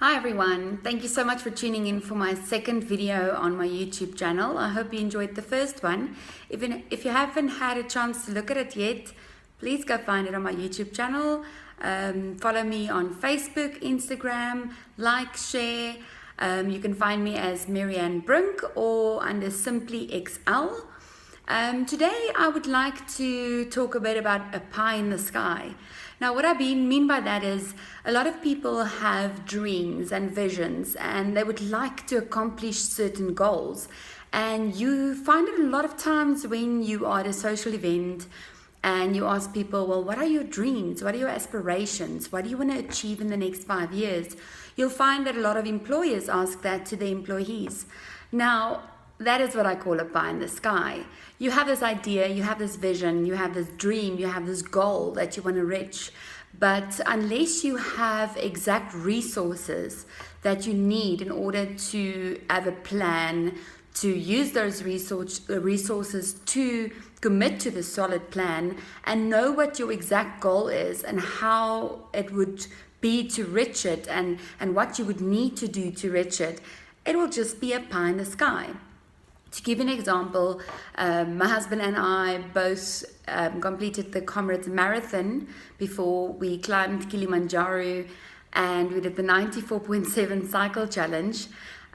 Hi everyone, thank you so much for tuning in for my second video on my YouTube channel. I hope you enjoyed the first one. If you haven't had a chance to look at it yet, please go find it on my YouTube channel. Follow me on Facebook, Instagram, like, share. You can find me as Marianne Brink or under Simply XL. Today I would like to talk a bit about a pie in the sky. Now what I mean by that is a lot of people have dreams and visions and they would like to accomplish certain goals, and you find it a lot of times when you are at a social event and you ask people, well, what are your dreams? What are your aspirations? What do you want to achieve in the next 5 years? You'll find that a lot of employers ask that to their employees. Now, that is what I call a pie in the sky. You have this idea, you have this vision, you have this dream, you have this goal that you want to reach. But unless you have exact resources that you need in order to have a plan, to use those resources to commit to the solid plan and know what your exact goal is and how it would be to reach it and what you would need to do to reach it, it will just be a pie in the sky. To give an example, my husband and I both completed the Comrades Marathon before we climbed Kilimanjaro, and we did the 94.7 cycle challenge.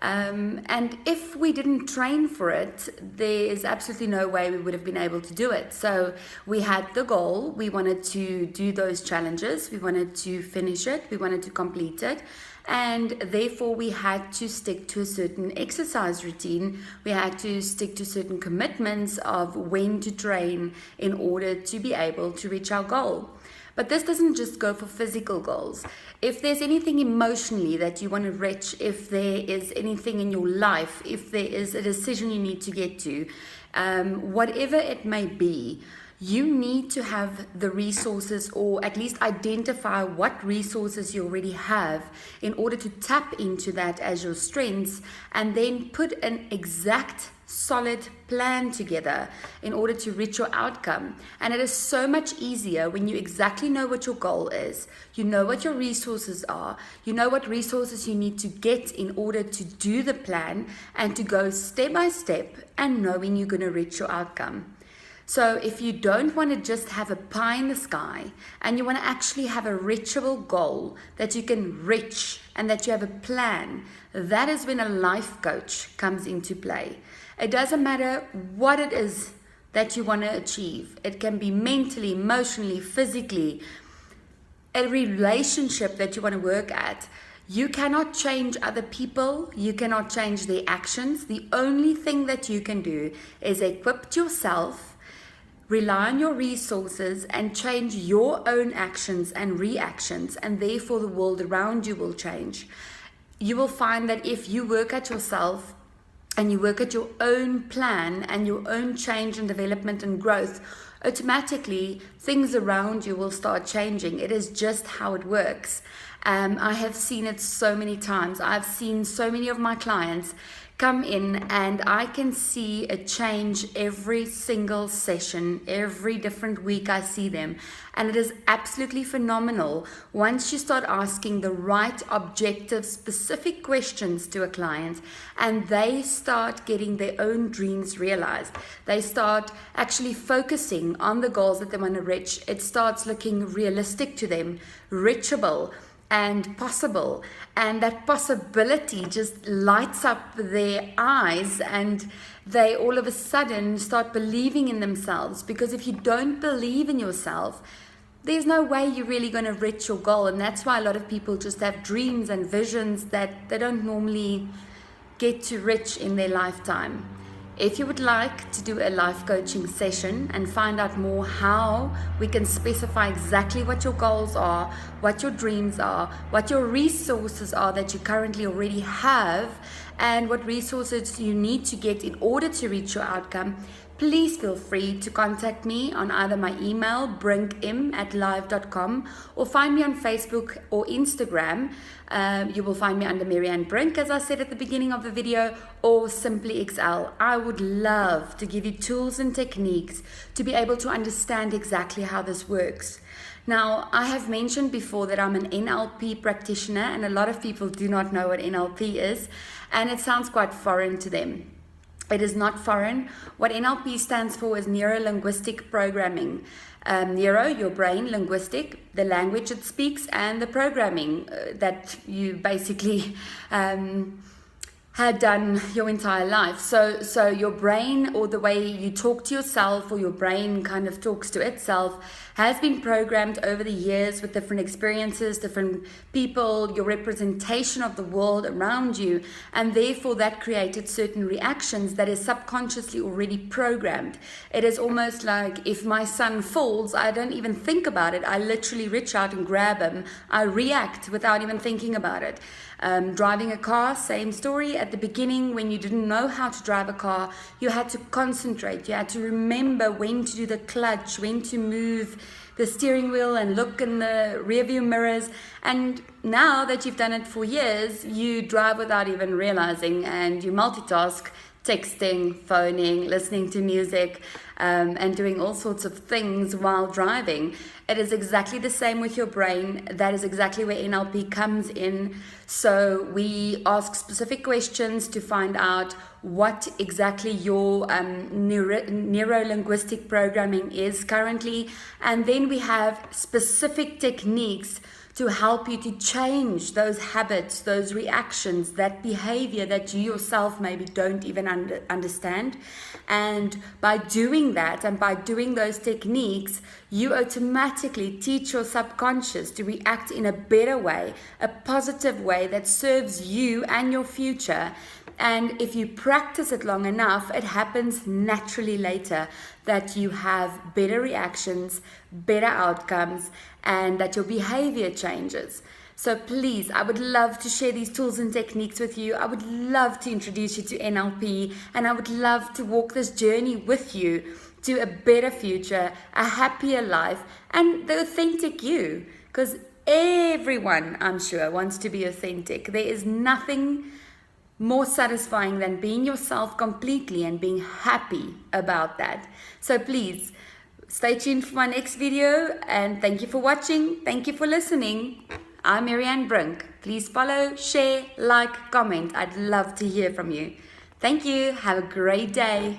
And if we didn't train for it, there is absolutely no way we would have been able to do it. So we had the goal, we wanted to do those challenges, we wanted to finish it, we wanted to complete it, and therefore we had to stick to a certain exercise routine. We had to stick to certain commitments of when to train in order to be able to reach our goal. But this doesn't just go for physical goals. If there's anything emotionally that you want to reach, if there is anything in your life, if there is a decision you need to get to, whatever it may be, you need to have the resources, or at least identify what resources you already have in order to tap into that as your strengths, and then put an exact solid plan together in order to reach your outcome. And it is so much easier when you exactly know what your goal is, you know what your resources are, you know what resources you need to get in order to do the plan and to go step by step and knowing you're going to reach your outcome. So if you don't want to just have a pie in the sky and you want to actually have a reachable goal that you can reach and that you have a plan, that is when a life coach comes into play. It doesn't matter what it is that you want to achieve. It can be mentally, emotionally, physically, a relationship that you want to work at. You cannot change other people. You cannot change their actions. The only thing that you can do is equip yourself, rely on your resources, and change your own actions and reactions, and therefore the world around you will change. You will find that if you work at yourself and you work at your own plan and your own change and development and growth, automatically things around you will start changing. It is just how it works. I have seen it so many times. I've seen so many of my clients come in and I can see a change every single session, every different week I see them. And it is absolutely phenomenal once you start asking the right objective, specific questions to a client and they start getting their own dreams realized. They start actually focusing on the goals that they want to reach. It starts looking realistic to them, reachable and possible, and that possibility just lights up their eyes and they all of a sudden start believing in themselves. Because if you don't believe in yourself, there's no way you're really going to reach your goal. And that's why a lot of people just have dreams and visions that they don't normally get to reach in their lifetime. If you would like to do a life coaching session and find out more how we can specify exactly what your goals are, what your dreams are, what your resources are that you currently already have, and what resources you need to get in order to reach your outcome, please feel free to contact me on either my email, brinkim@live.com, or find me on Facebook or Instagram. You will find me under Marianne Brink, as I said at the beginning of the video, or Simply XL. I would love to give you tools and techniques to be able to understand exactly how this works. Now, I have mentioned before that I'm an NLP practitioner, and a lot of people do not know what NLP is, and it sounds quite foreign to them. It is not foreign. What NLP stands for is neuro-linguistic programming. Neuro, your brain, linguistic, the language it speaks, and the programming that you basically had done your entire life. So your brain, or the way you talk to yourself, or your brain kind of talks to itself, has been programmed over the years with different experiences, different people, your representation of the world around you, and therefore that created certain reactions that is subconsciously already programmed. It is almost like if my son falls, I don't even think about it. I literally reach out and grab him. I react without even thinking about it. Driving a car, same story. At the beginning, when you didn't know how to drive a car, you had to concentrate. You had to remember when to do the clutch, when to move the steering wheel and look in the rearview mirrors. And now that you've done it for years, you drive without even realizing, and you multitask, texting, phoning, listening to music, and doing all sorts of things while driving. It is exactly the same with your brain. That is exactly where NLP comes in. So we ask specific questions to find out what exactly your neuro-linguistic programming is currently, and then we have specific techniques to help you to change those habits, those reactions, that behavior that you yourself maybe don't even understand. And by doing that, and by doing those techniques, you automatically teach your subconscious to react in a better way, a positive way that serves you and your future. And if you practice it long enough, it happens naturally later that you have better reactions, better outcomes, and that your behavior changes. So please, I would love to share these tools and techniques with you. I would love to introduce you to NLP, and I would love to walk this journey with you to a better future, a happier life, and the authentic you. Because everyone, I'm sure, wants to be authentic. There is nothing more satisfying than being yourself completely and being happy about that. So please, stay tuned for my next video, and thank you for watching. Thank you for listening. I'm Marianne Brink. Please follow, share, like, comment. I'd love to hear from you. Thank you. Have a great day.